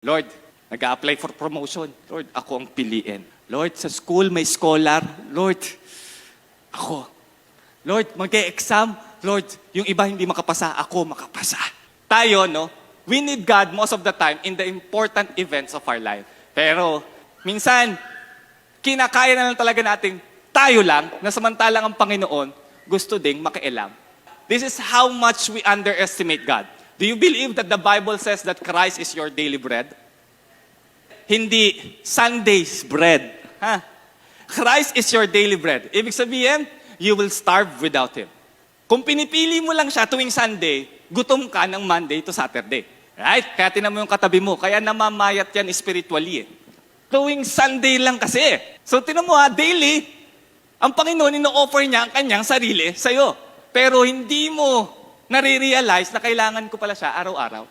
Lord, nag-a-apply for promotion. Lord, ako ang piliin. Lord, sa school may scholar. Lord, ako. Lord, mag-e-exam. Lord, yung iba hindi makapasa, ako makapasa. Tayo, no? We need God most of the time in the important events of our life. Pero, minsan, kinakaya na lang talaga natin tayo lang, na samantalang ang Panginoon gusto ding makialam. This is how much we underestimate God. Do you believe that the Bible says that Christ is your daily bread? Hindi Sunday's bread. Ha? Christ is your daily bread. Ibig sabihin, you will starve without Him. Kung pinipili mo lang siya tuwing Sunday, gutom ka ng Monday to Saturday. Right? Kaya tinan mo yung katabi mo. Kaya namamayat yan spiritually. Tuwing Sunday lang kasi. So tinan mo daily, ang Panginoon ino-offer niya ang kanyang sarili sa'yo. Pero hindi mo nare-realize na kailangan ko pala siya araw-araw.